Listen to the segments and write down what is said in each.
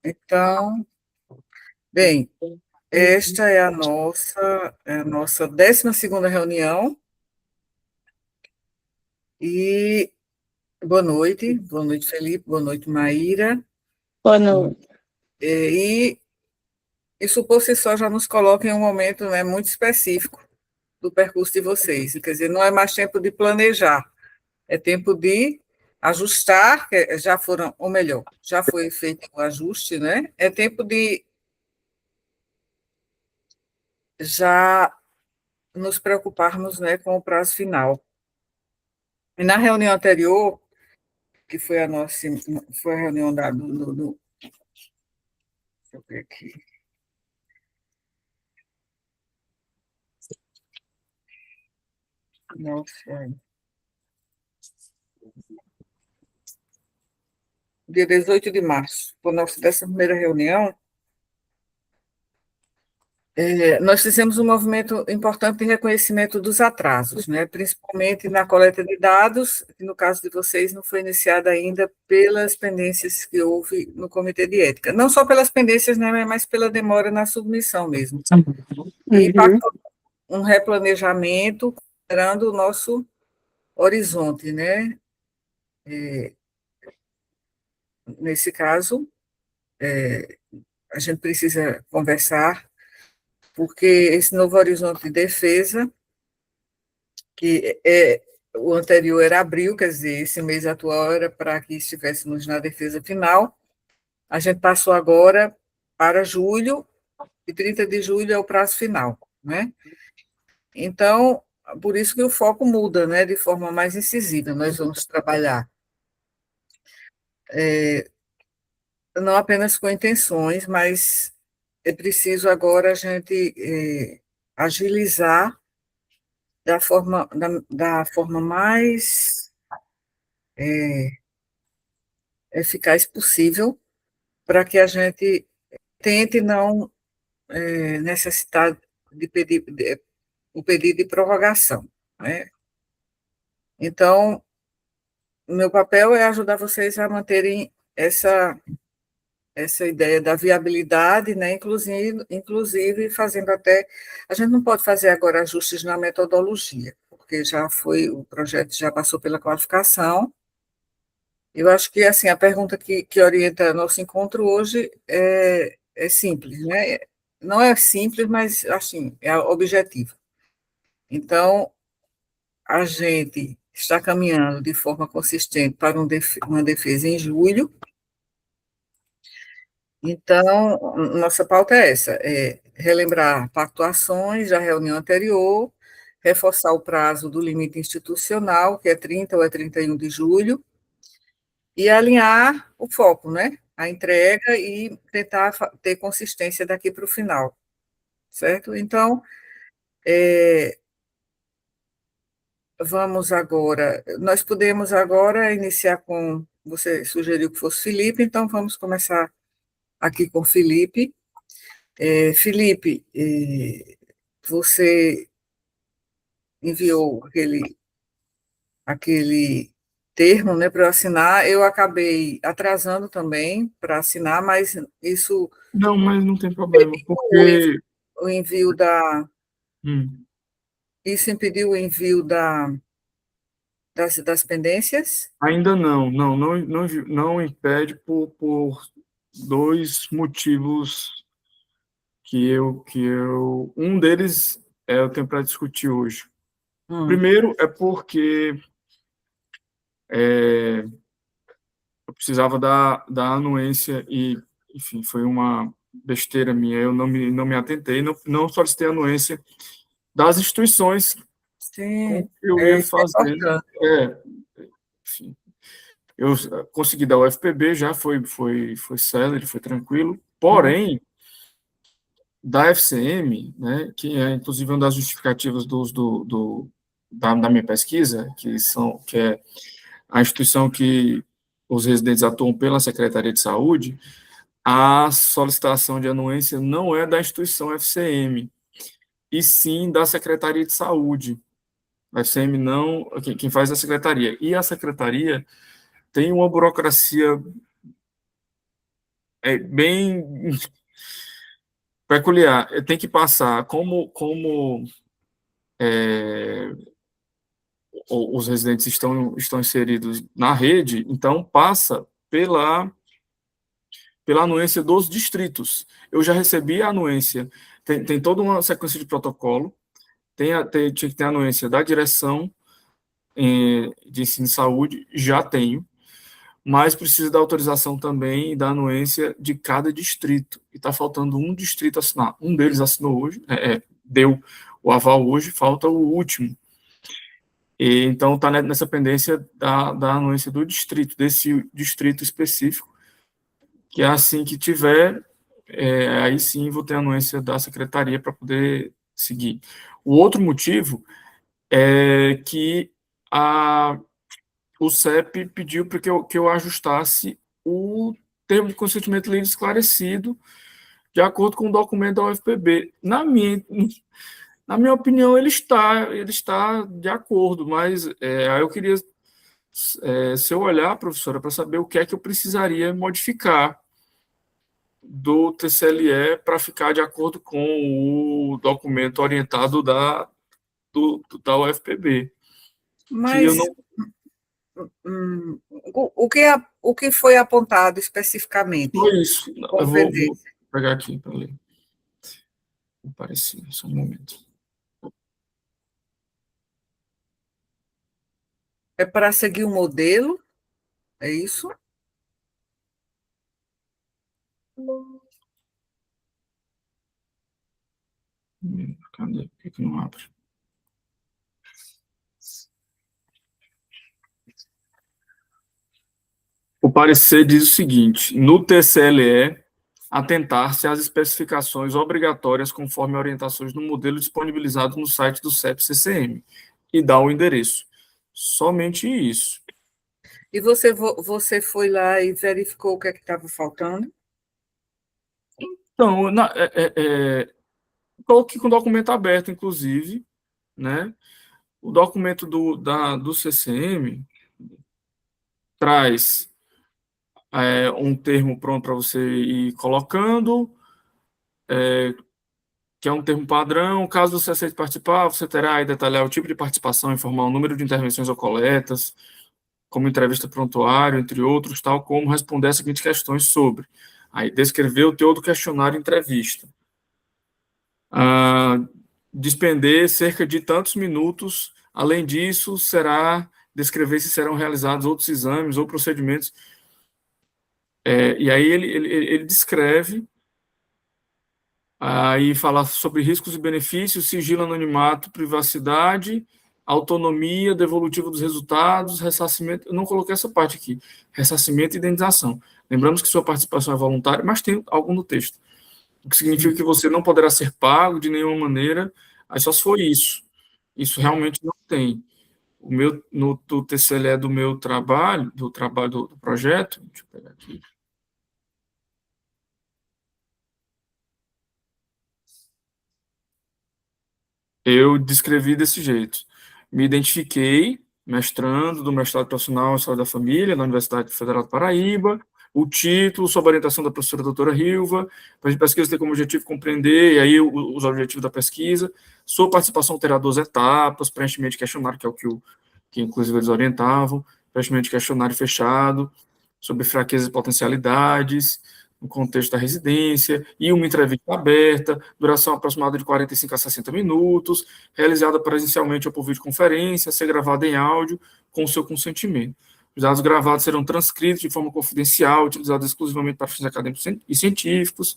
Então, bem, esta é a nossa 12ª reunião e boa noite, Felipe, boa noite, Maíra. Boa noite. E isso por si só já nos coloca em um momento, né, muito específico do percurso de vocês. Quer dizer, não é mais tempo de planejar, é tempo de ajustar, que já foram, ou melhor, já foi feito o ajuste, né? É tempo de já nos preocuparmos, né, com o prazo final. E na reunião anterior, que foi foi a reunião deixa eu ver aqui, nossa, dia 18 de março, foi a nossa 11ª reunião. Nós fizemos um movimento importante de reconhecimento dos atrasos, né, principalmente na coleta de dados, que no caso de vocês não foi iniciada ainda pelas pendências que houve no Comitê de Ética. Não só pelas pendências, né, mas pela demora na submissão mesmo. E Uhum. impactou um replanejamento, considerando o nosso horizonte, né? Nesse caso, a gente precisa conversar, porque esse novo horizonte de defesa, o anterior era abril, quer dizer, esse mês atual era para que estivéssemos na defesa final, a gente passou agora para julho, e 30 de julho é o prazo final, né? Então, por isso que o foco muda, né, de forma mais incisiva, nós vamos trabalhar não apenas com intenções, mas é preciso agora a gente agilizar da forma mais eficaz possível, para que a gente tente não necessitar de pedir o pedido de prorrogação, né? Então, meu papel é ajudar vocês a manterem essa ideia da viabilidade, né? Inclusive fazendo até. A gente não pode fazer agora ajustes na metodologia, porque o projeto já passou pela qualificação. Eu acho que assim a pergunta que orienta nosso encontro hoje é simples, né? Não é simples, mas assim é objetiva. Então, a gente está caminhando de forma consistente para uma defesa em julho. Então, nossa pauta é essa: relembrar pactuações da reunião anterior, reforçar o prazo do limite institucional, que é 30 ou é 31 de julho, e alinhar o foco, né? A entrega e tentar ter consistência daqui para o final, certo? Então, nós podemos agora iniciar com, você sugeriu que fosse Felipe, então vamos começar aqui com Felipe. Felipe, você enviou aquele termo, né, para eu assinar. Eu acabei atrasando também para assinar, mas isso Não, mas não tem problema, impediu porque o envio da. hum, Isso impediu o envio das pendências? ainda não impede por dois motivos um deles eu tenho para discutir hoje. Hum, Primeiro é porque eu precisava da anuência e, enfim, foi uma besteira minha, eu não me atentei, não solicitei a anuência das instituições com sim, que eu ia isso é fazer. importante. Enfim, eu consegui dar o FPB, já foi célere, foi tranquilo, Hum, porém, da FCM, né, que é inclusive uma das justificativas da minha pesquisa, que é a instituição que os residentes atuam pela Secretaria de Saúde, a solicitação de anuência não é da instituição FCM, e sim da Secretaria de Saúde. A FCM não, quem faz é a Secretaria. E a Secretaria tem uma burocracia é bem peculiar. Tem que passar como os residentes estão inseridos na rede, então passa pela anuência dos distritos. Eu já recebi a anuência, tem toda uma sequência de protocolo, tinha que ter a anuência da direção de ensino e saúde, já tenho, mas precisa da autorização também e da anuência de cada distrito. E está faltando um distrito assinar. Um deles assinou hoje, deu o aval hoje, falta o último. E, então, está nessa pendência da anuência do distrito, desse distrito específico, que é assim que tiver, aí sim vou ter a anuência da secretaria para poder seguir. O outro motivo é que o CEP pediu para que eu ajustasse o termo de consentimento livre esclarecido de acordo com o documento da UFPB. Na minha opinião, ele está de acordo, mas aí eu queria, se eu olhar, professora, para saber o que é que eu precisaria modificar do TCLE para ficar de acordo com o documento orientado da UFPB. Que eu Mas não. o que foi apontado especificamente? Só isso. Eu Como vou pendência? pegar aqui para ler. Apareci, só um momento. É para seguir o modelo? É isso? Cadê? Por que não abre? O parecer diz o seguinte: no TCLE, atentar-se às especificações obrigatórias conforme orientações no modelo disponibilizado no site do CEP-CCM e dá o endereço. Somente isso. E você foi lá e verificou o que é que estava faltando? Então, coloquei com o documento aberto, inclusive, né? O documento do CCM traz um termo pronto para você ir colocando, que é um termo padrão. Caso você aceite participar, você terá aí detalhar o tipo de participação, informar o número de intervenções ou coletas, como entrevista prontuário, entre outros, tal como responder as seguintes questões sobre. Aí, descrever o teor do questionário entrevista. Ah, despender cerca de tantos minutos. Além disso, será descrever se serão realizados outros exames ou procedimentos. E aí ele descreve, aí fala sobre riscos e benefícios, sigilo, anonimato, privacidade, autonomia, devolutiva dos resultados, ressarcimento. Eu não coloquei essa parte aqui, ressarcimento e indenização. Lembramos que sua participação é voluntária, mas tem algo no texto. O que significa que você não poderá ser pago de nenhuma maneira, aí só se for isso. Isso realmente não tem. Do TCLE do meu trabalho, do projeto, deixa eu pegar aqui. Eu descrevi desse jeito. Me identifiquei, mestrando do mestrado profissional em saúde da família, na Universidade Federal do Paraíba, o título, sob a orientação da professora doutora Rilva, para a pesquisa ter como objetivo compreender, e aí os objetivos da pesquisa, sua participação terá 2 etapas, preenchimento de questionário, que é o que inclusive eles orientavam, preenchimento de questionário fechado, sobre fraquezas e potencialidades, no contexto da residência, e uma entrevista aberta, duração aproximada de 45 a 60 minutos, realizada presencialmente ou por videoconferência, a ser gravada em áudio, com o seu consentimento. Os dados gravados serão transcritos de forma confidencial, utilizados exclusivamente para fins acadêmicos e científicos.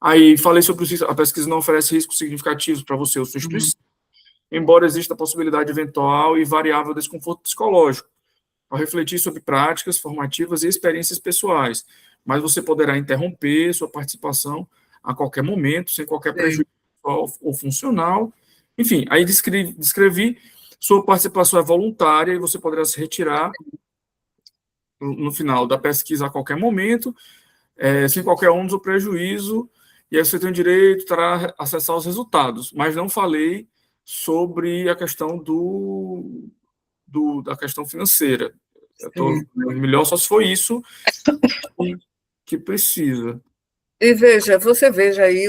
Aí falei sobre a pesquisa não oferece riscos significativos para você ou sua instituição, embora exista a possibilidade eventual e variável desconforto psicológico, ao refletir sobre práticas formativas e experiências pessoais, mas você poderá interromper sua participação a qualquer momento, sem qualquer prejuízo ou funcional. Enfim, aí descrevi, sua participação é voluntária e você poderá se retirar no final da pesquisa a qualquer momento, sem qualquer ônus ou prejuízo, e aí você tem o direito para acessar os resultados, mas não falei sobre a questão da questão financeira. Eu tô melhor só se for isso. que precisa. E veja, você veja aí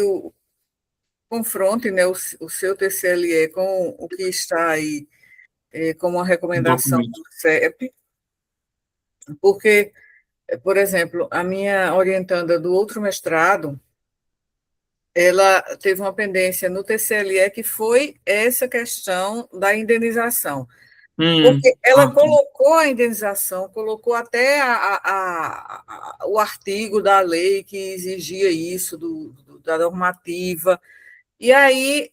confronte, né, o seu TCLE com o que está aí como uma recomendação Documento. do CEP, porque, por exemplo, a minha orientanda do outro mestrado, ela teve uma pendência no TCLE que foi essa questão da indenização. Porque ela Tá. colocou a indenização, colocou até o artigo da lei que exigia isso, da normativa, e aí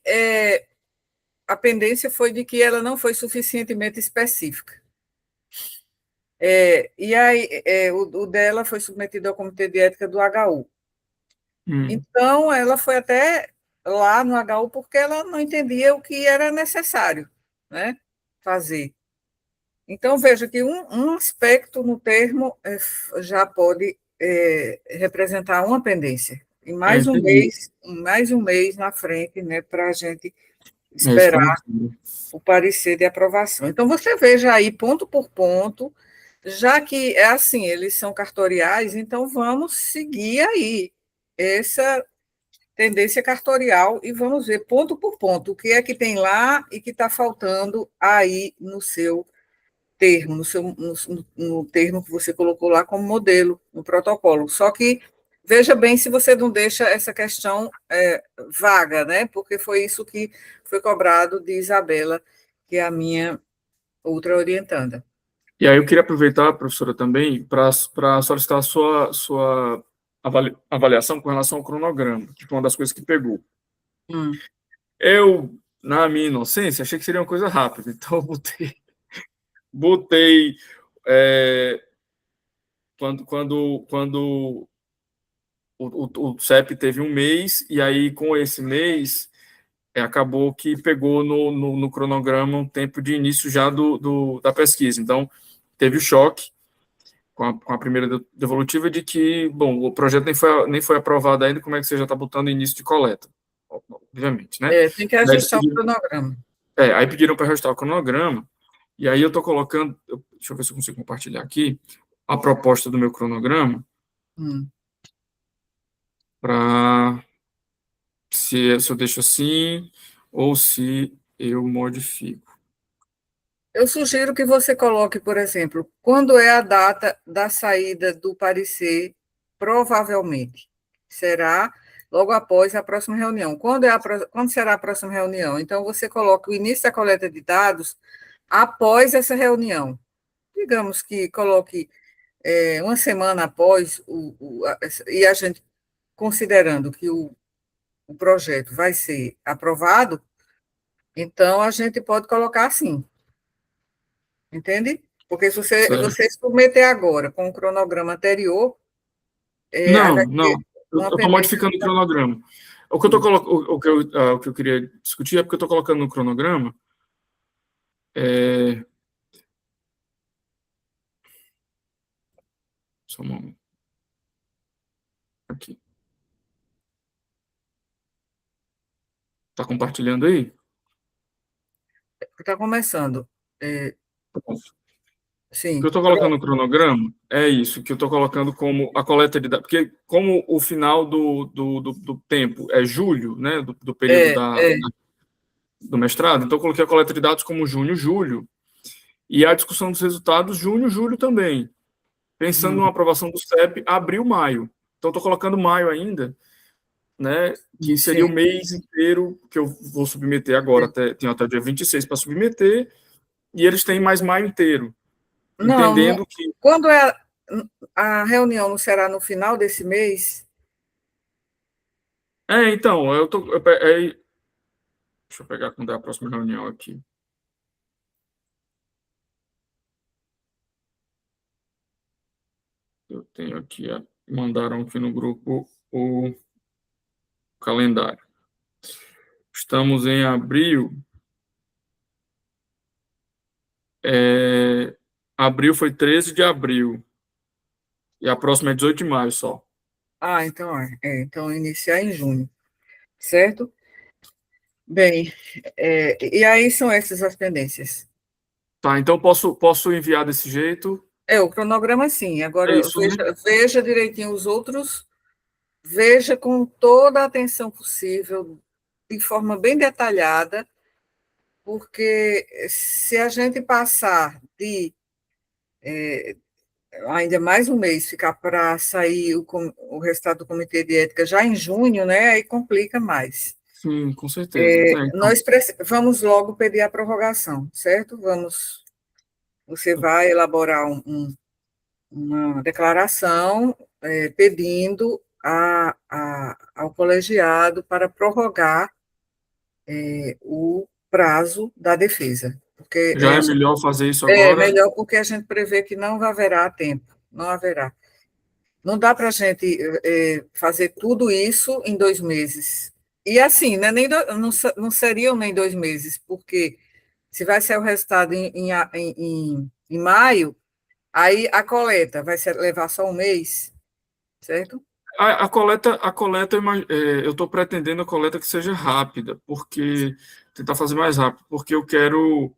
a pendência foi de que ela não foi suficientemente específica. E aí o dela foi submetido ao Comitê de Ética do HU. Hum. Então, ela foi até lá no HU porque ela não entendia o que era necessário, né, fazer. Então, veja que um aspecto no termo já pode representar uma pendência. E Entendi. mais um mês na frente, né, para a gente É isso que eu não esperar entendo. o parecer de aprovação. Então, você veja aí, ponto por ponto, já que é assim, eles são cartoriais, então vamos seguir aí essa tendência cartorial e vamos ver ponto por ponto o que é que tem lá e que está faltando aí no seu termo, no termo que você colocou lá como modelo, no protocolo. Só que veja bem se você não deixa essa questão vaga, né? Porque foi isso que foi cobrado de Isabela, que é a minha outra orientanda. E aí eu queria aproveitar, professora, também, para solicitar a sua avaliação com relação ao cronograma, que foi uma das coisas que pegou. Hum. Eu, na minha inocência, achei que seria uma coisa rápida, então eu botei quando o CEP teve um mês, e aí com esse mês acabou que pegou no cronograma um tempo de início já da pesquisa. Então, teve o choque com a primeira devolutiva de que, bom, o projeto nem foi aprovado ainda, como é que você já está botando início de coleta? Obviamente, né? Tem que Daí eles ajustar o pediram, cronograma. aí pediram para ajustar o cronograma, e aí eu estou colocando, deixa eu ver se eu consigo compartilhar aqui, a proposta do meu cronograma, Hum. para se eu deixo assim, ou se eu modifico. Eu sugiro que você coloque, por exemplo, quando é a data da saída do parecer, provavelmente. Será logo após a próxima reunião. Quando será a próxima reunião? Então, você coloca o início da coleta de dados após essa reunião. Digamos que coloque uma semana após, e a gente, considerando que o projeto vai ser aprovado, então a gente pode colocar assim. Entende? Porque se Certo? você submeter agora com o cronograma anterior, aí Não, vai não. ter Eu uma estou pendência. modificando o cronograma. O que eu, tô, o que eu queria discutir é porque eu estou colocando no cronograma. É, só um momento. Aqui. Está compartilhando aí? Está começando. O que Sim, eu estou colocando pronto. no cronograma é isso, que eu estou colocando como a coleta de dados. Porque, como o final do tempo é julho, né, do período É, é, do mestrado, então eu coloquei a coleta de dados como junho, julho, e a discussão dos resultados, junho, julho também. Pensando numa hum, aprovação do CEP, abril, maio. Então, estou colocando maio ainda, né, que seria o sim. mês inteiro que eu vou submeter agora, tenho até o dia 26 para submeter, e eles têm mais maio inteiro, Não, entendendo que. quando a reunião não será no final desse mês? Então, deixa eu pegar quando é a próxima reunião aqui. Eu tenho aqui, mandaram aqui no grupo o calendário. Estamos em abril. Abril foi 13 de abril. E a próxima é 18 de maio só. Então, então iniciar em junho, certo? Bem, e aí são essas as pendências. Tá, então posso enviar desse jeito. O cronograma sim. É Agora, isso, né? veja direitinho os outros, veja com toda a atenção possível, de forma bem detalhada, porque se a gente passar de ainda mais um mês, ficar para sair o resultado do Comitê de Ética já em junho, né, aí complica mais. Sim, com certeza. É, então, Nós vamos logo pedir a prorrogação, certo? Você vai elaborar uma declaração pedindo ao colegiado para prorrogar o prazo da defesa, porque já é melhor fazer isso é agora. melhor porque a gente prevê que não haverá tempo, não haverá. Não dá para a gente fazer tudo isso em 2 meses. E assim, né, não seriam nem 2 meses, porque se vai ser o resultado em maio, aí a coleta levar só um mês, certo? Eu estou pretendendo a coleta que seja rápida, porque tentar fazer mais rápido, porque eu quero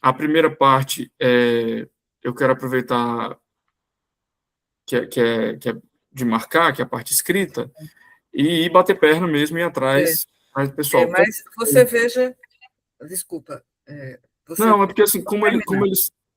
a primeira parte eu quero aproveitar que é de marcar, que é a parte escrita, e ir bater perna mesmo e ir É, atrás do pessoal. mas você veja, desculpa, você Não, é porque assim, terminar.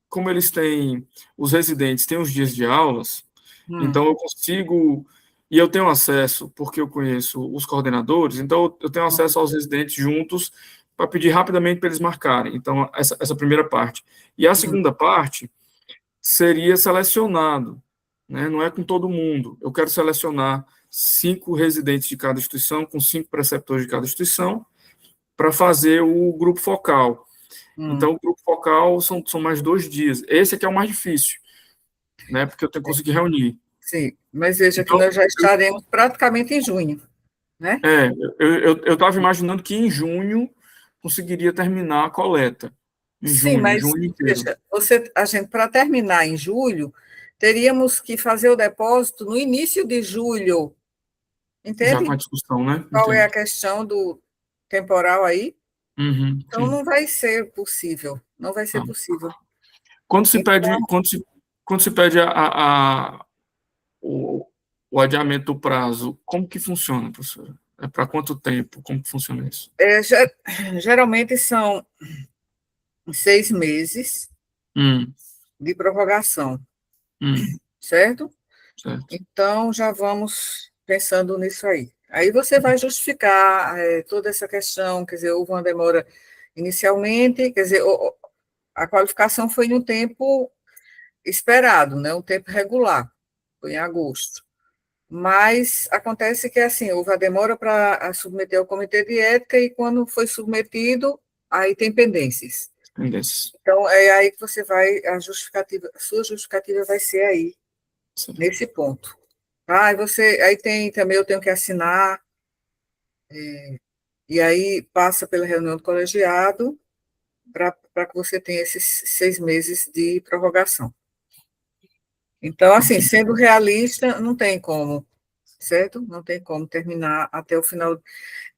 como eles têm, os residentes têm os dias de aulas, Hum, então eu consigo, e eu tenho acesso, porque eu conheço os coordenadores, então eu tenho acesso aos residentes juntos para pedir rapidamente para eles marcarem. Então, essa primeira parte. E a hum, segunda parte seria selecionado, né? Não é com todo mundo. Eu quero selecionar 5 residentes de cada instituição, com 5 preceptores de cada instituição, para fazer o grupo focal. hum. Então, o grupo focal são mais 2 dias. Esse aqui é o mais difícil, né? Porque eu tenho que conseguir reunir. Sim, mas veja que Então, nós já estaremos praticamente em junho, né? é, eu estava imaginando que em junho conseguiria terminar a coleta. Em Sim, junho, mas junho inteiro. veja, a gente, para terminar em julho, teríamos que fazer o depósito no início de julho, Já com a entende? discussão, né? Qual é a Entendo. questão do temporal aí? Uhum, Então, sim. não vai ser possível, não vai ser Tá. possível. Quando se pede, Então, quando se pede o, o adiamento do prazo, como que funciona, professora? É para quanto tempo? Como que funciona isso? geralmente são 6 meses Hum, de prorrogação, hum, certo? certo. Então, já vamos pensando nisso aí. Aí você vai justificar toda essa questão, quer dizer, houve uma demora inicialmente, quer dizer, a qualificação foi no tempo esperado, né, um tempo regular, foi em agosto. Mas acontece que, assim, houve a demora para submeter ao comitê de ética e quando foi submetido, aí tem pendências. Tendências. Então, é aí que você vai, a sua justificativa vai ser aí, Certo. nesse ponto. Aí tem também, eu tenho que assinar, e aí passa pela reunião do colegiado para que você tenha esses 6 meses de prorrogação. Então, assim, Entendi. sendo realista, não tem como, certo? Não tem como terminar até o final.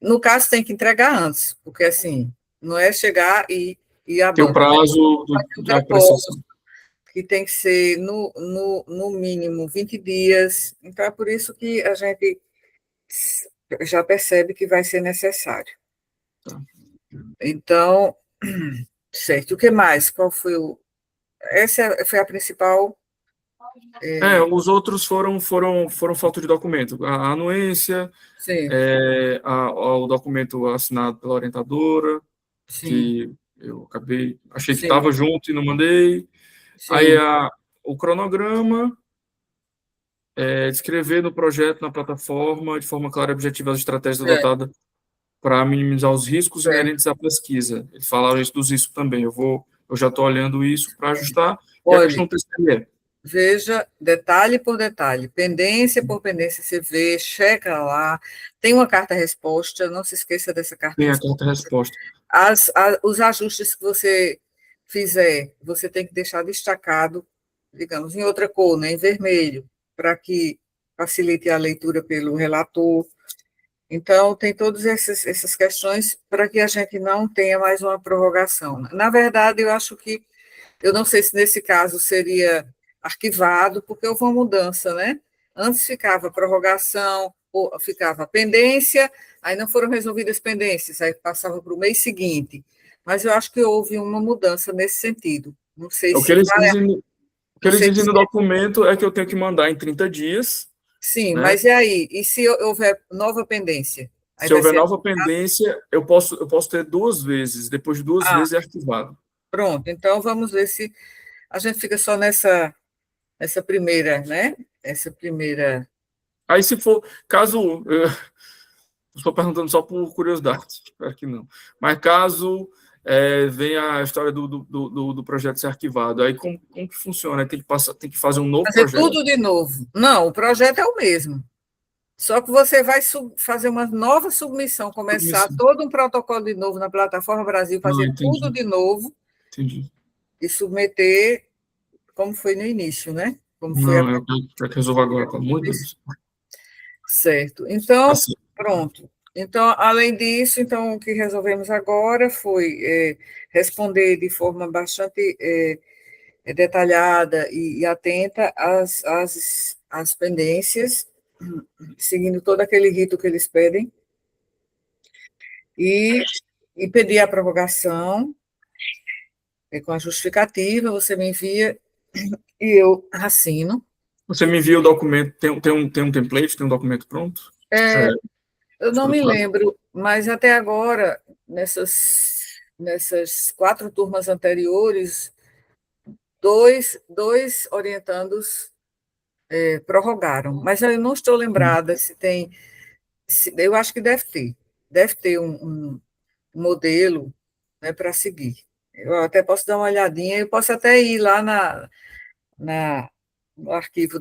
No caso, tem que entregar antes, porque, assim, não é chegar e a Tem o banca, né? prazo O da depósito, apreciação. que tem que ser no mínimo 20 dias. Então, é por isso que a gente já percebe que vai ser necessário. Tá. Então, certo. O que mais? Qual foi o. Essa foi a principal. Os outros foram falta de documento. A anuência, Sim, o documento assinado pela orientadora, sim, que eu acabei, achei que sim, estava junto e não mandei. Aí sim. o cronograma, descrever no projeto, na plataforma, de forma clara e objetiva, as estratégias Certo, adotadas para minimizar os riscos certo. inerentes à pesquisa. Eles falaram isso dos riscos também. Eu já estou olhando isso para ajustar. E a questão Olhe, do TCE. veja detalhe por detalhe, pendência por pendência, você vê, checa lá. Tem uma carta-resposta, não se esqueça dessa Tem a carta-resposta. carta-resposta. Os ajustes que você fizer, você tem que deixar destacado, digamos, em outra cor, né, em vermelho, para que facilite a leitura pelo relator. Então, tem todas essas questões para que a gente não tenha mais uma prorrogação. Na verdade, eu acho que, eu não sei se nesse caso seria. arquivado, porque houve uma mudança, né? Antes ficava prorrogação, ou ficava pendência, aí não foram resolvidas pendências, aí passava para o mês seguinte. Mas eu acho que houve uma mudança nesse sentido. Não sei O que se eles vai, dizem, o que não eles sei dizem no se, documento é que eu tenho que mandar em 30 dias, sim, né? mas e aí? E se houver nova pendência? Aí Se vai houver ser, nova pendência, eu posso ter 2 vezes. Depois de 2 vezes é arquivado. pronto. Então vamos ver se a gente fica só nessa primeira, né? Essa primeira. Aí, se for, caso, estou perguntando só por curiosidade, espero que não. Mas caso venha a história do projeto ser arquivado, aí como que funciona? Aí tem que fazer um novo Fazer projeto? tudo de novo. Não, o projeto é o mesmo. Só que você vai fazer uma nova submissão, começar Submissão. todo um protocolo de novo na Plataforma Brasil, Não, fazer tudo entendi, de novo entendi. e submeter como foi no início, né? Como foi a Não, eu quero que resolva agora, pelo amor de Deus. certo. Então, Assim, pronto. Então, além disso, então, o que resolvemos agora foi responder de forma bastante detalhada e atenta às pendências, seguindo todo aquele rito que eles pedem, e, e pedir a prorrogação com a justificativa, você me envia e eu assino. você me envia o documento, tem um template, tem um documento pronto? É, Eu não me estruturado? lembro, mas até agora, nessas 4 turmas anteriores, dois orientandos prorrogaram, mas eu não estou lembrada se tem. Eu acho que deve ter um modelo, né, para seguir. Eu até posso dar uma olhadinha, eu posso até ir lá na, no arquivo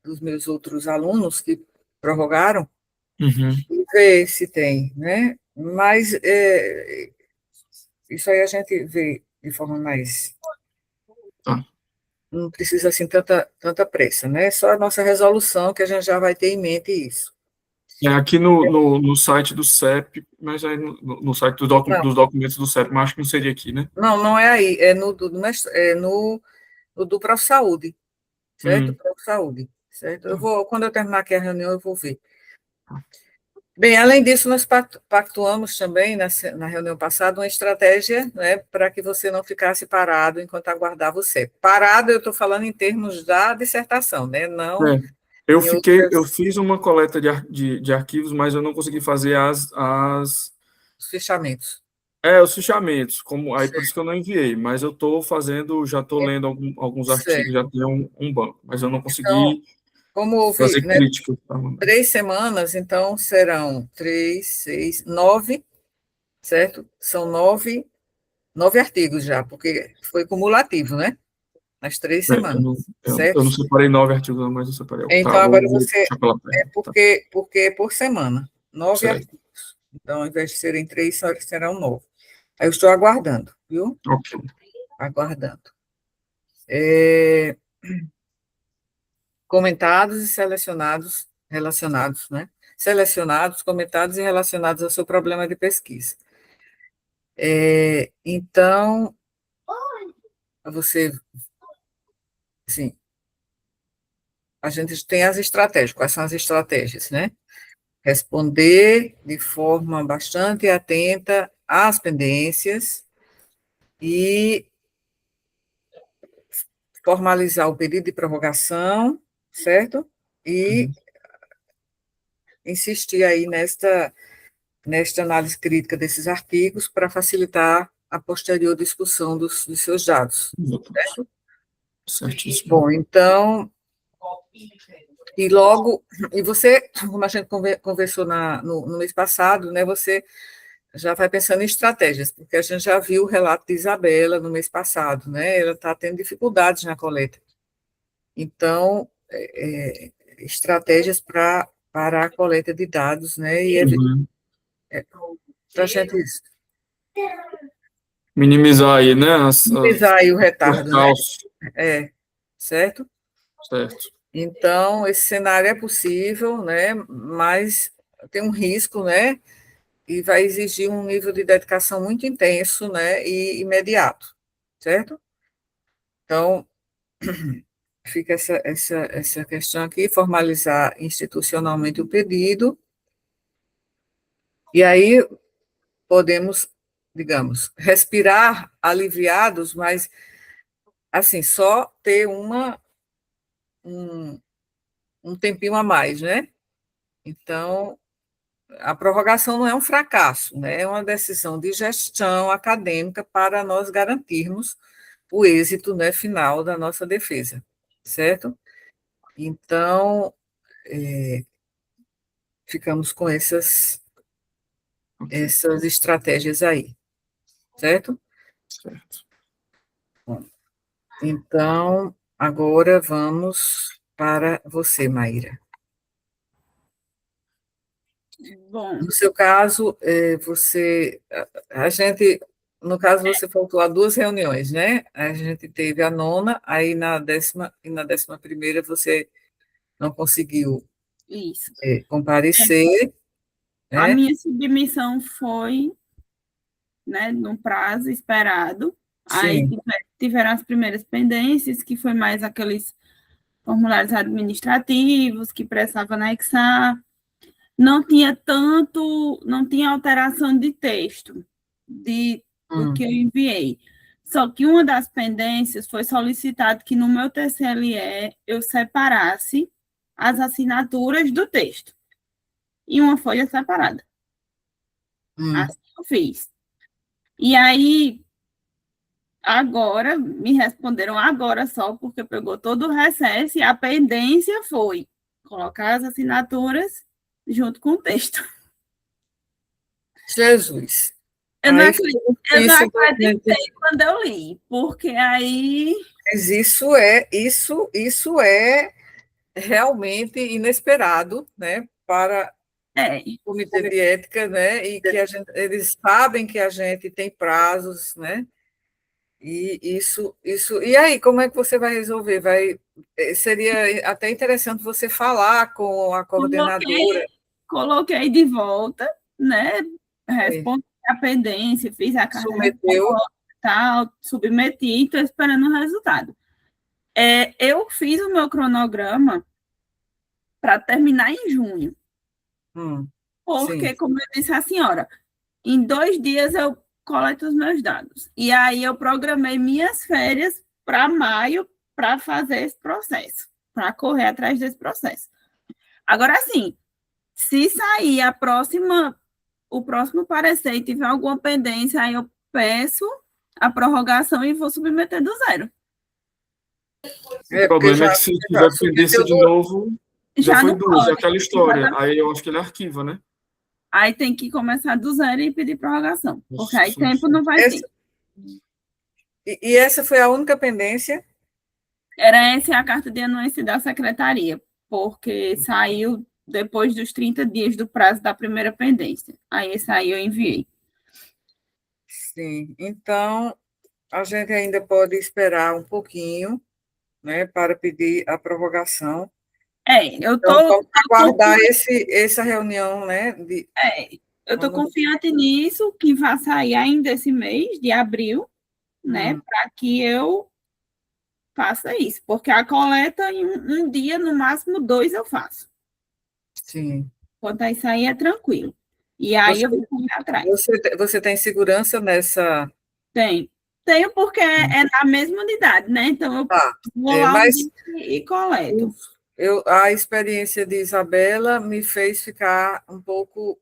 dos meus outros alunos que prorrogaram Uhum. e ver se tem, né? Mas isso aí a gente vê de forma mais. Tá. Não precisa assim tanta pressa, né? Só a nossa resolução que a gente já vai ter em mente isso. Aqui no site do CEP, mas aí no site Não, dos documentos do CEP, mas acho que não seria aqui, né? não é aí, é no do Prof. Saúde, certo? Hum, Prof. Saúde, certo? tá. Quando eu terminar aqui a reunião, eu vou ver. Bem, além disso, nós pactuamos também, na reunião passada, uma estratégia, né, para que você não ficasse parado enquanto aguardava o CEP. Parado, eu estou falando em termos da dissertação, né, não É, eu em fiquei, eu outros fiz uma coleta de arquivos, mas eu não consegui fazer fichamentos. os fichamentos, aí por isso Certo, que eu não enviei, mas eu estou fazendo, já estou lendo alguns artigos, certo. já tenho um banco, mas eu não Então, consegui como houve, fazer né, críticas para mandar. 3 semanas, então serão 3, 6, 9, certo? São nove artigos já, porque foi cumulativo, né? Nas três Eu semanas, não, eu certo? não separei 9 artigos, não, mas eu separei. Tá, Então, agora vou você. puxar pela É perna. Tá, porque é por semana, nove certo. artigos. Então, ao invés de serem 3, serão 9. Aí eu estou aguardando, viu? Ok. Aguardando. É, comentados e selecionados, relacionados, né? Selecionados, comentados e relacionados ao seu problema de pesquisa. Então, você, assim, a gente tem as estratégias. Quais são as estratégias, né? Responder de forma bastante atenta às pendências e formalizar o pedido de prorrogação, certo? E Uhum. insistir aí nesta análise crítica desses artigos para facilitar a posterior discussão dos seus dados, certo? Certíssimo. Bom, então, e logo, e você, como a gente conversou no mês passado, né, você já vai pensando em estratégias, porque a gente já viu o relato de Isabela no mês passado, né, ela está tendo dificuldades na coleta. Então, estratégias para a coleta de dados, né, e Uhum. para a gente Minimizar aí, né, minimizar aí o o retardo, né? recalço, É, certo? certo? Então, esse cenário é possível, né, mas tem um risco, né, e vai exigir um nível de dedicação muito intenso, né, e imediato, certo? Então, fica essa questão aqui, formalizar institucionalmente o pedido, e aí podemos, digamos, respirar aliviados, mas, assim, só ter um, um tempinho a mais, né? Então, a prorrogação não é um fracasso, né? É uma decisão de gestão acadêmica para nós garantirmos o êxito, né, final da nossa defesa, certo? Então, ficamos com Ok, essas estratégias aí, certo? certo. Bom, então, agora vamos para você, Maíra. Bom, No seu caso, a gente, no caso, você faltou a 2 reuniões, né? A gente teve a nona, aí na 11ª você não conseguiu isso. comparecer, A né? minha submissão foi, né, no prazo esperado. Aí Sim. tiveram as primeiras pendências, que foi mais aqueles formulários administrativos que precisava anexar. Não tinha tanto, não tinha alteração de texto do que eu enviei. Só que uma das pendências foi solicitado que no meu TCLE eu separasse as assinaturas do texto em uma folha separada. Assim eu fiz. E aí, agora, me responderam agora só, porque pegou todo o recesso e a pendência foi colocar as assinaturas junto com o texto. Jesus. Eu não Aí acreditei, ficou eu não difícil pra acreditei gente. quando eu li, porque aí Mas isso é realmente inesperado, né, para é, o comitê de ética, né, e que eles sabem que a gente tem prazos, né, e e aí, como é que você vai resolver? Seria até interessante você falar com a coloquei, coordenadora. coloquei de volta, né? Sim. Respondi a pendência, fiz a carta de Submeteu. resposta, tal, submeti e estou esperando o resultado. Eu fiz o meu cronograma para terminar em junho, Sim, porque, como eu disse à senhora, em 2 dias eu coleto os meus dados. E aí eu programei minhas férias para maio para fazer esse processo, para correr atrás desse processo. Agora, sim, se sair o próximo parecer e tiver alguma pendência, aí eu peço a prorrogação e vou submeter do zero. O porque problema é já, que se já tiver pendência submeteu de novo, já Já foi não duas, é pode. aquela história. Aí eu acho que ele arquiva, né? Aí tem que começar do zero e pedir prorrogação, porque aí Nossa, tempo não vai ter. e essa foi a única pendência? Era essa a carta de anuência da secretaria, porque saiu depois dos 30 dias do prazo da primeira pendência. Aí esse aí eu enviei. Sim, então a gente ainda pode esperar um pouquinho, né, para pedir a prorrogação. Eu Então, estou vamos aguardar essa reunião, né, eu tô confiante nisso, que vai sair ainda esse mês de abril, né, para que eu faça isso, porque a coleta em um dia, no máximo 2 eu faço. sim. Quanto a isso aí é tranquilo. E aí Você, eu vou correr atrás. você tem segurança nessa... Tenho. Tenho porque é na mesma unidade, né? Então eu Tá, vou lá um dia mas e coleto. a experiência de Isabela me fez ficar um pouco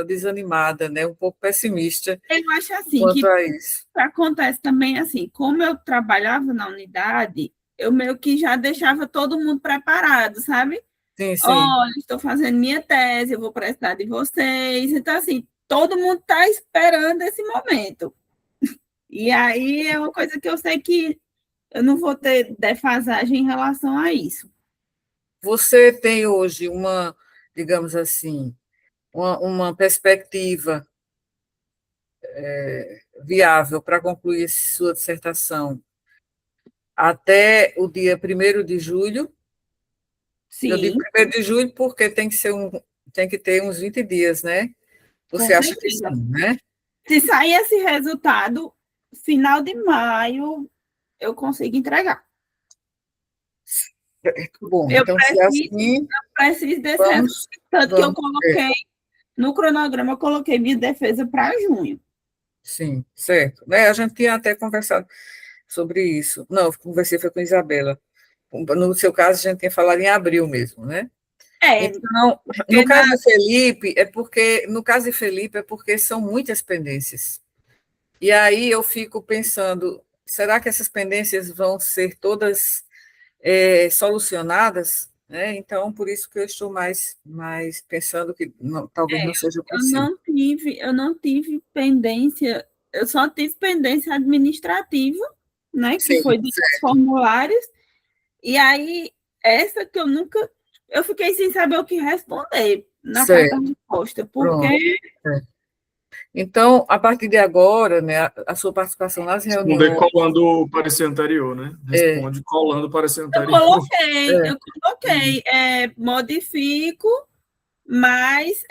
desanimada, né, um pouco pessimista Eu acho assim quanto que a isso. acontece também assim, como eu trabalhava na unidade, eu meio que já deixava todo mundo preparado, sabe? Sim, sim. Olha, estou fazendo minha tese, eu vou prestar de vocês. Então, assim, todo mundo está esperando esse momento. E aí é uma coisa que eu sei que eu não vou ter defasagem em relação a isso. Você tem hoje digamos assim, uma perspectiva viável para concluir sua dissertação até o dia 1º de julho? Eu digo Sim, 1º de julho porque tem que ter uns 20 dias, né? com Você acha que certeza. sim, né? Se sair esse resultado, final de maio, eu consigo entregar. Bom, Eu então, se é assim, preciso desse vamos, tanto que eu vamos, coloquei no cronograma, eu coloquei minha defesa para junho. sim, certo. Né, a gente tinha até conversado sobre isso. Não, eu conversei foi com a Isabela. No seu caso, a gente tinha falado em abril mesmo, né? Então, no Porque caso de Felipe, são muitas pendências. E aí eu fico pensando, será que essas pendências vão ser todas solucionadas? Né? Então, por isso que eu estou mais pensando que talvez não seja possível. eu não tive pendência, eu só tive pendência administrativa, né, que Sim, foi dos certo, formulários, e aí essa que eu fiquei sem saber o que responder na carta certo, de resposta, pronto. porque É. Então, a partir de agora, né, a sua participação nas Responder reuniões, colando o parecer anterior, né? é, Responde colando o parecer eu anterior. coloquei, é, eu coloquei, modifico, mas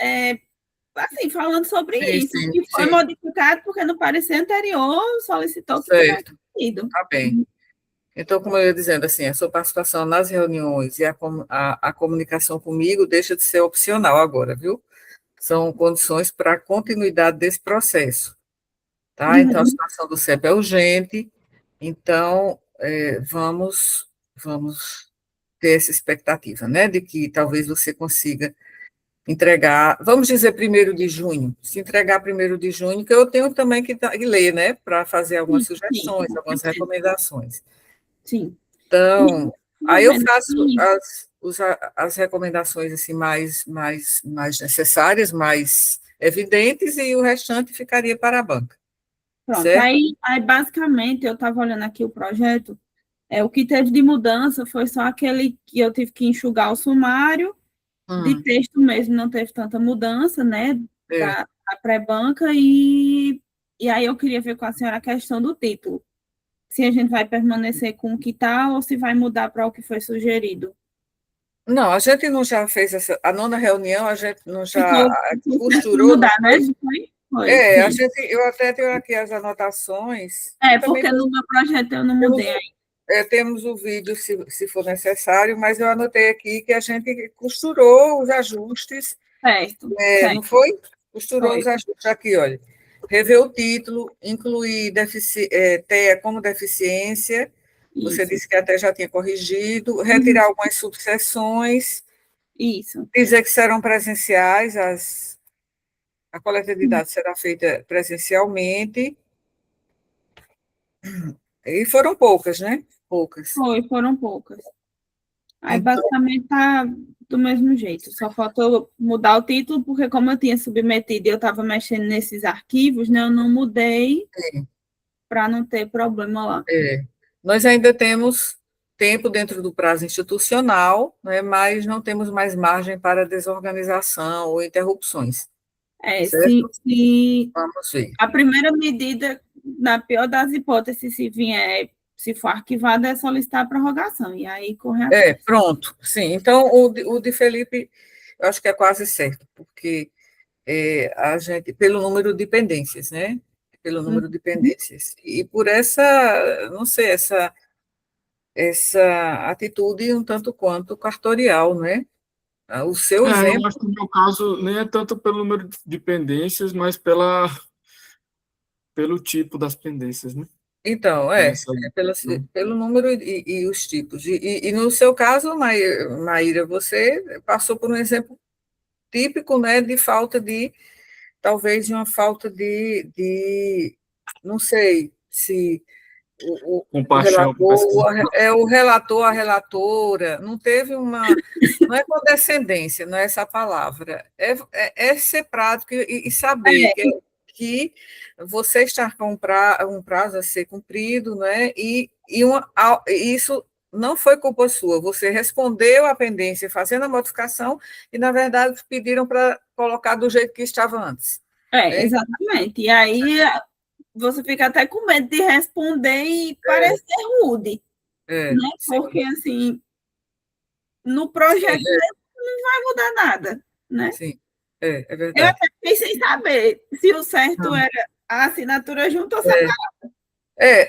assim, falando sobre sim, isso, sim, que foi sim, modificado porque no parecer anterior solicitou que tivesse certo, sido. tá bem. Então, como eu ia dizendo, assim, a sua participação nas reuniões e a comunicação comigo deixa de ser opcional agora, viu? São condições para a continuidade desse processo, tá? Então, a Uhum. situação do CEP é urgente, então, vamos ter essa expectativa, né, de que talvez você consiga entregar, vamos dizer, 1º de junho, se entregar 1º de junho, que eu tenho também que ler, né, para fazer algumas Sim, sim, sugestões, com algumas certeza. recomendações. Sim. E Então, eu aí eu vendo faço aqui, as recomendações assim, mais necessárias, mais evidentes, e o restante ficaria para a banca, pronto, certo? aí basicamente eu estava olhando aqui o projeto, o que teve de mudança foi só aquele que eu tive que enxugar o sumário, de Hum, texto mesmo não teve tanta mudança, né, é. da pré-banca, e aí eu queria ver com a senhora a questão do título, se a gente vai permanecer com o que está ou se vai mudar para o que foi sugerido. Não, a gente não já fez a nona reunião, a gente não já Ficou certo de costurou, não mudar, né? foi? Foi? Foi, sim. Eu até tenho aqui as anotações, e É, também porque no meu projeto eu não temos, mudei aí. temos o vídeo, se for necessário, mas eu anotei aqui que a gente costurou os ajustes. Certo, Não certo, foi? Costurou os foi. ajustes aqui, olha. Rever o título, incluir TEA como deficiência, você Isso, disse que até já tinha corrigido, uhum, retirar algumas subseções, isso. dizer que serão presenciais, a coleta de dados será feita presencialmente, e foram poucas, né? Poucas. Foram poucas. Aí Então, basicamente tá do mesmo jeito. Só faltou mudar o título, porque como eu tinha submetido e eu estava mexendo nesses arquivos, né? Eu não mudei para não ter problema lá. nós ainda temos tempo dentro do prazo institucional, né, mas não temos mais margem para desorganização ou interrupções, certo? Se Vamos ver. a primeira medida, na pior das hipóteses, se for arquivada, é solicitar a prorrogação, e aí correr atrás. Pronto, sim. Então, o de Felipe, eu acho que é quase certo, porque a gente, pelo número de pendências, né? Pelo número de pendências. E por essa, não sei, essa atitude um tanto quanto cartorial, né? O seu Eu exemplo, acho que no meu caso nem é tanto pelo número de pendências, mas pelo tipo das pendências, né? então, Nessa, pelo número e os tipos. E no seu caso, Maíra, você passou por um exemplo típico, né, de falta de, talvez de uma falta não sei se o compaixão com o relator, pesquisador. o relator, a relatora, não teve não é condescendência, não é essa a palavra, é ser prático e saber que você está com um prazo a ser cumprido, né, isso não foi culpa sua, você respondeu à pendência fazendo a modificação e, na verdade, pediram para colocar do jeito que estava antes. Né? Exatamente. E aí você fica até com medo de responder e parecer rude, né? Sim, Porque, assim, no sim, projeto não vai mudar nada, né? sim, é Eu verdade. até fiquei sem saber se o certo Não. era a assinatura junto ou separada.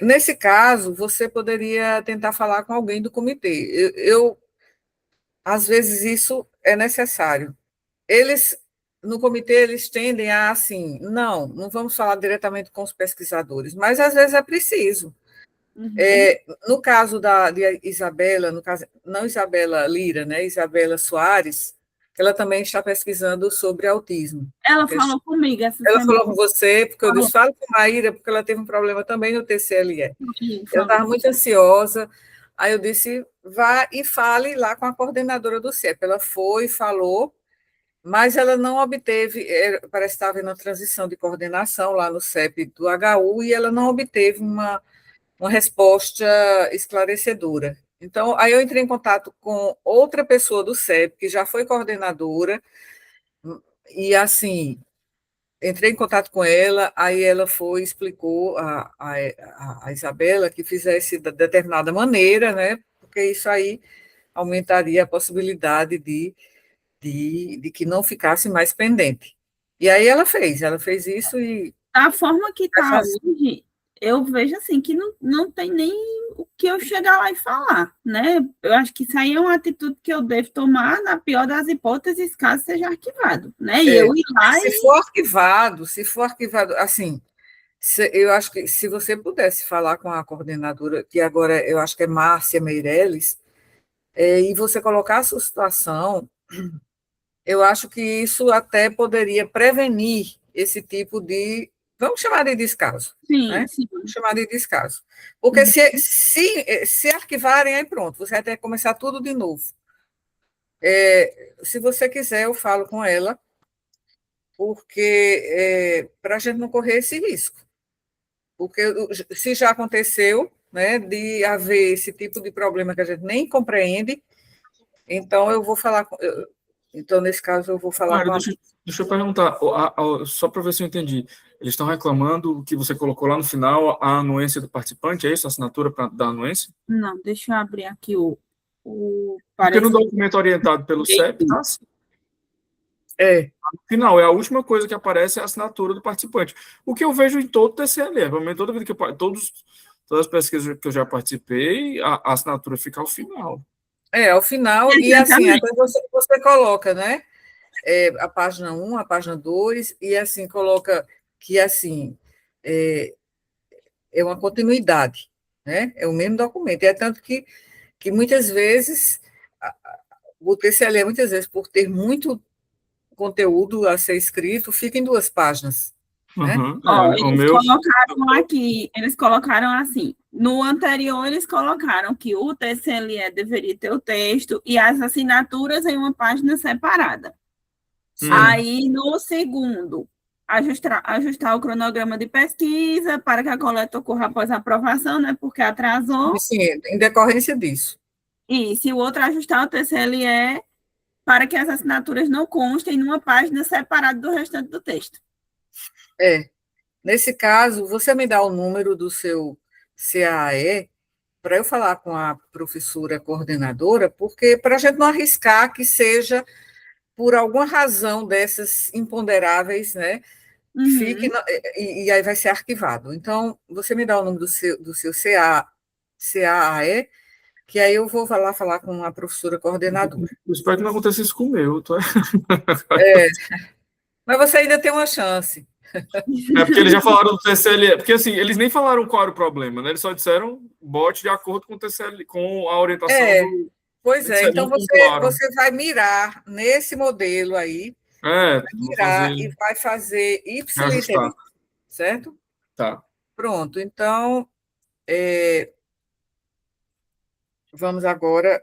Nesse caso, você poderia tentar falar com alguém do comitê. Eu às vezes isso é necessário. Eles, no comitê, eles tendem a, assim, não vamos falar diretamente com os pesquisadores, mas às vezes é preciso. No caso de Isabela, no caso, não Isabela Lira, né, Isabela Soares, ela também está pesquisando sobre autismo. Ela falou comigo essa Ela semana. falou com você, porque eu disse, fala com a Maíra, porque ela teve um problema também no TCLE. Eu estava muito ansiosa, aí eu disse, vá e fale lá com a coordenadora do CIEP. Ela foi, falou, mas ela não obteve, parece que estava na transição de coordenação lá no CEP do HU, e ela não obteve uma resposta esclarecedora. Então, aí eu entrei em contato com outra pessoa do CEP, que já foi coordenadora, e assim, entrei em contato com ela, aí ela foi, explicou a Isabela que fizesse de determinada maneira, né, porque isso aí aumentaria a possibilidade de que não ficasse mais pendente. E aí ela fez isso e... A forma que está hoje, eu vejo assim, que não tem nem o que eu chegar lá e falar, né? Eu acho que isso aí é uma atitude que eu devo tomar, na pior das hipóteses, caso seja arquivado, né? E eu ir lá se for arquivado, assim, eu acho que se você pudesse falar com a coordenadora, que agora eu acho que é Márcia Meirelles, e você colocar a sua situação, eu acho que isso até poderia prevenir esse tipo de, vamos chamar de descaso, sim, né? sim. Vamos chamar de descaso. Porque se arquivarem, aí pronto, você vai ter que começar tudo de novo. Se você quiser, eu falo com ela, porque para a gente não correr esse risco. Porque se já aconteceu, né, de haver esse tipo de problema que a gente nem compreende, então eu vou falar então, nesse caso, eu vou falar com a... Deixa eu perguntar, só para ver se eu entendi. Eles estão reclamando que você colocou lá no final a anuência do participante, é isso? A assinatura da anuência? Não, deixa eu abrir aqui o porque no documento orientado pelo CEP, tá assim. No final, é a última coisa que aparece é a assinatura do participante. O que eu vejo em todo o TCLE, toda vida todas as pesquisas que eu já participei, a assinatura fica ao final. Ao final, e assim, até você coloca, né? A página 1, a página 2, e assim, coloca que assim é uma continuidade, né? É o mesmo documento. E é tanto que muitas vezes o TCLE, muitas vezes, por ter muito conteúdo a ser escrito, fica em 2 páginas. Né? Colocaram aqui, eles colocaram assim, no anterior eles colocaram que o TCLE deveria ter o texto e as assinaturas em uma página separada. Aí, no segundo, ajustar o cronograma de pesquisa para que a coleta ocorra após a aprovação, né, porque atrasou. Sim, em decorrência disso. E se o outro ajustar o TCLE para que as assinaturas não constem numa página separada do restante do texto. Nesse caso, você me dá o número do seu CAE para eu falar com a professora coordenadora, porque para a gente não arriscar que seja por alguma razão dessas imponderáveis, né? Fique e aí vai ser arquivado. Então, você me dá o número do seu CAE, que aí eu vou lá falar com a professora coordenadora. Eu espero que não aconteça isso com o meu. Mas você ainda tem uma chance. Porque eles já falaram do TCLE, porque assim, eles nem falaram qual era o problema, né? Eles só disseram bote de acordo com o TCLE, com a orientação do... Pois é, então você vai mirar nesse modelo aí, vai mirar e vai fazer Y, certo? Tá. Pronto, então, vamos agora,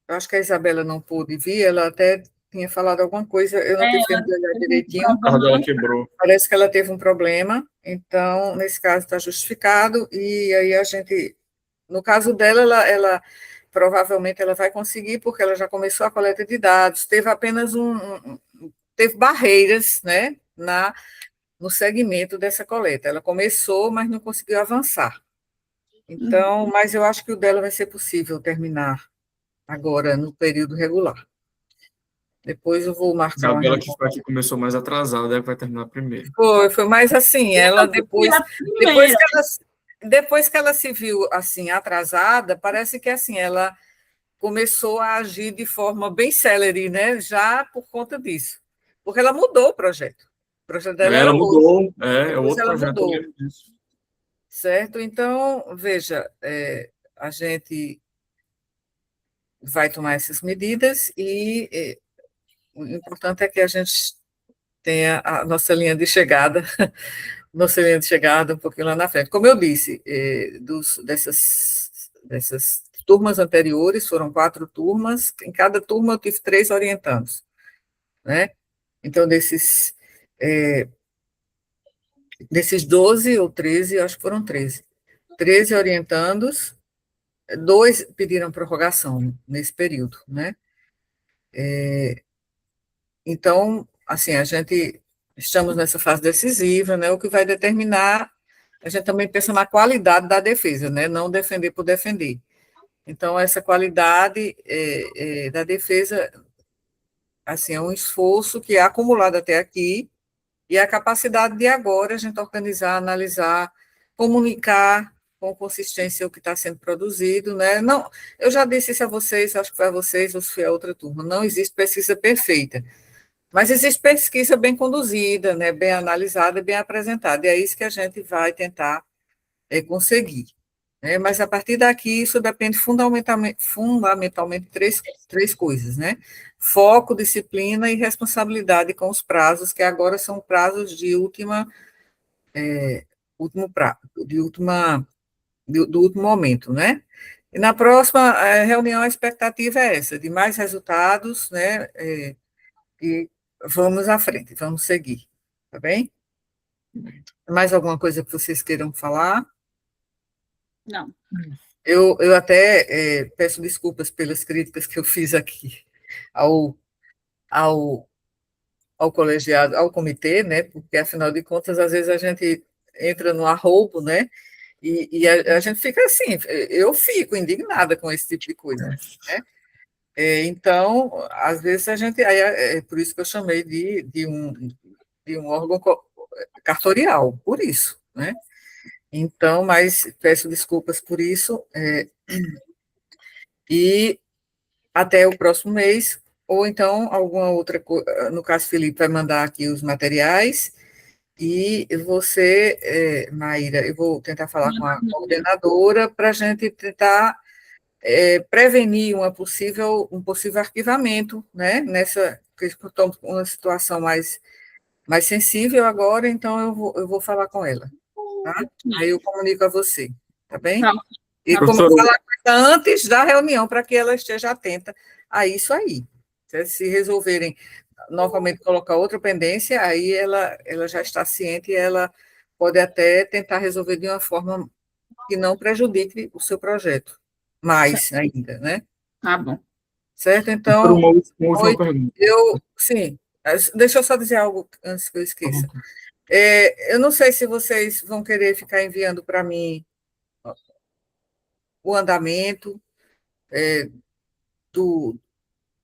eu acho que a Isabela não pôde vir, ela até tinha falado alguma coisa, eu não tive tempo de olhar direitinho. Ela quebrou. Parece que ela teve um problema, então, nesse caso, está justificado, e aí a gente, no caso dela, ela provavelmente ela vai conseguir, porque ela já começou a coleta de dados, teve apenas teve barreiras, né, no segmento dessa coleta. Ela começou, mas não conseguiu avançar. Então, mas eu acho que o dela vai ser possível terminar agora, no período regular. Depois eu vou marcar uma reunião. A que começou mais atrasada, deve vai terminar primeiro. Foi mais assim, ela depois que ela se viu assim atrasada, parece que assim ela começou a agir de forma bem célere, né? Já por conta disso. Porque ela mudou o projeto. O projeto dela Ela era outro. mudou, é Depois outro ela projeto, eu mudou, lembro disso. certo? Então, veja, a gente vai tomar essas medidas e o importante é que a gente tenha a nossa linha de chegada, nossa linha de chegada um pouquinho lá na frente. Como eu disse, dessas turmas anteriores, foram 4 turmas, em cada turma eu tive 3 orientandos, né? Então, desses 12 ou 13, eu acho que foram 13 orientandos, 2 pediram prorrogação nesse período, né? Então, assim, a gente estamos nessa fase decisiva, né? O que vai determinar, a gente também pensa na qualidade da defesa, né? Não defender por defender. Então, essa qualidade da defesa, assim, é um esforço que é acumulado até aqui, e a capacidade de agora a gente organizar, analisar, comunicar com consistência o que está sendo produzido, né? Não, eu já disse isso a vocês, acho que foi a vocês ou se foi a outra turma, não existe pesquisa perfeita, mas existe pesquisa bem conduzida, né? Bem analisada, bem apresentada, e é isso que a gente vai tentar conseguir. Né? Mas a partir daqui, isso depende fundamentalmente de três coisas, né? Foco, disciplina e responsabilidade com os prazos, que agora são prazos de do último momento, né? E na próxima reunião, a expectativa é essa, de mais resultados, né? E vamos à frente, vamos seguir, tá bem? Mais alguma coisa que vocês queiram falar? Não. Eu até peço desculpas pelas críticas que eu fiz aqui ao, ao, ao colegiado, ao comitê, né? Porque, afinal de contas, às vezes a gente entra no arroubo, né? E a gente fica assim, eu fico indignada com esse tipo de coisa, né? Então, às vezes a gente, aí é por isso que eu chamei de um órgão cartorial, por isso, né? Então, mas peço desculpas por isso, e até o próximo mês, ou então alguma outra coisa, no caso, Felipe vai mandar aqui os materiais, e você, Maíra, eu vou tentar falar com a coordenadora para a gente tentar prevenir um possível arquivamento, né, porque estamos com uma situação mais sensível agora, então eu vou falar com ela, tá? Aí eu comunico a você, tá bem? Tá. E como Professora, falar com ela antes da reunião, para que ela esteja atenta a isso aí. Se resolverem novamente colocar outra pendência, aí ela já está ciente e ela pode até tentar resolver de uma forma que não prejudique o seu projeto, mais ainda, né? Tá bom. Certo? professora, Então, uma última pergunta. sim, deixa eu só dizer algo antes que eu esqueça. Eu não sei se vocês vão querer ficar enviando para mim o andamento do,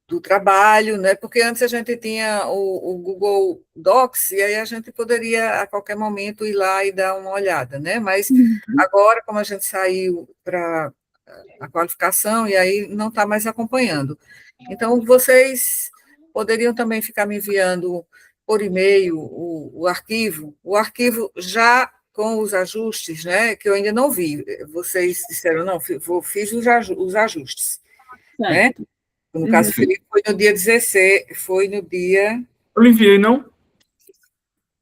do trabalho, né? Porque antes a gente tinha o Google Docs e aí a gente poderia a qualquer momento ir lá e dar uma olhada, né? Mas agora, como a gente saiu para a qualificação e aí não está mais acompanhando. Então, vocês poderiam também ficar me enviando por e-mail o arquivo já com os ajustes, né? Que eu ainda não vi. Vocês disseram, não, fiz os ajustes, né? Certo. No caso, Felipe, foi no dia 16, foi no dia... Eu lhe enviei, não?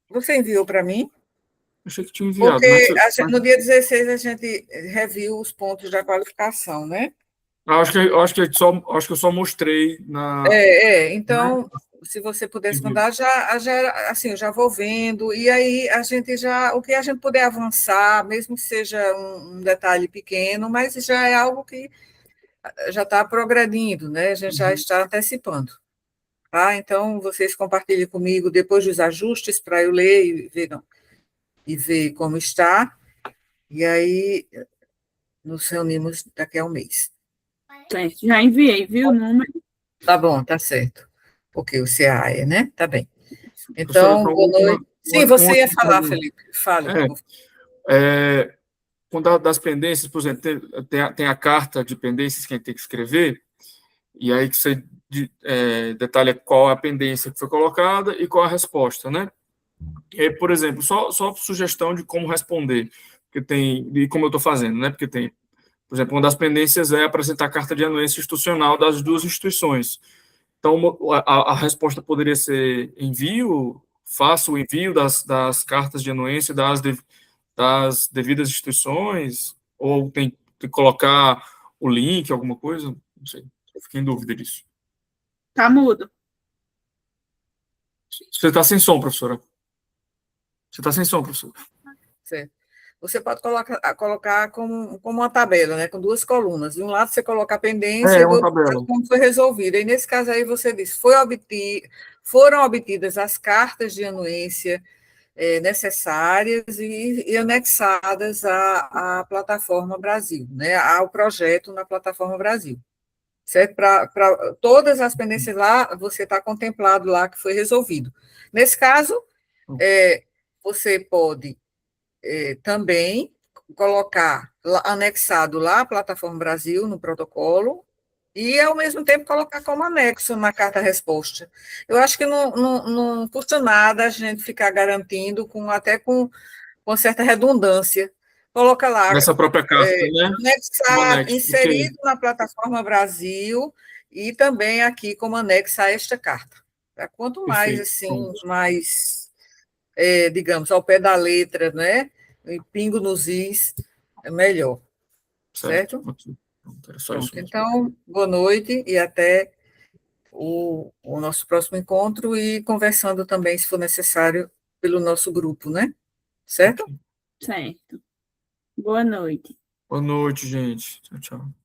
Você enviou para mim? Achei que tinha enviado. Porque no dia 16 a gente reviu os pontos da qualificação, né? Acho que eu só mostrei na. Então, se você pudesse mandar, assim, eu já vou vendo, e aí o que a gente puder avançar, mesmo que seja um detalhe pequeno, mas já é algo que já está progredindo, né? A gente já está antecipando. Tá? Então, vocês compartilhem comigo depois dos ajustes para eu ler e ver como está, e aí nos reunimos daqui a um mês. Certo. Já enviei, viu, o número? Tá bom, tá certo. Ok, o CAE, né? Tá bem. Professora, Então, boa noite. Sim, você ia falar, pergunta. Felipe. Fale. Quando das pendências, por exemplo, tem a carta de pendências que a gente tem que escrever, E aí que você detalha qual é a pendência que foi colocada e qual é a resposta, né? E aí, por exemplo, só sugestão de como responder, porque tem, e como eu estou fazendo, né? Porque tem, por exemplo, uma das pendências é apresentar a carta de anuência institucional das duas instituições. Então, a resposta poderia ser envio, faça o envio das cartas de anuência das devidas instituições, ou tem que colocar o link, alguma coisa, não sei, eu fiquei em dúvida disso. Tá mudo. Você está sem som, professora. Você está sem som, professora. Certo. Você pode colocar como uma tabela, né, com duas colunas. De um lado você coloca a pendência e do Uma outro tabela. lado como foi resolvido. E nesse caso aí você diz, foram obtidas as cartas de anuência necessárias e anexadas à plataforma Brasil, né, ao projeto na plataforma Brasil. Certo? Para todas as pendências lá, você está contemplado lá que foi resolvido. Nesse caso, você pode também colocar anexado lá a plataforma Brasil no protocolo e, ao mesmo tempo, colocar como anexo na carta-resposta. Eu acho que não custa nada a gente ficar garantindo, até com certa redundância. Coloca lá, Nessa própria carta, né? Como anexo, inserido na plataforma Brasil e também aqui como anexo a esta carta. Quanto mais, assim, digamos, ao pé da letra, né? E pingo nos is, é melhor. Certo? Pronto. Então, boa noite e até o nosso próximo encontro e conversando também, se for necessário, pelo nosso grupo, né? Certo? Certo. Boa noite. Boa noite, gente. Tchau, tchau.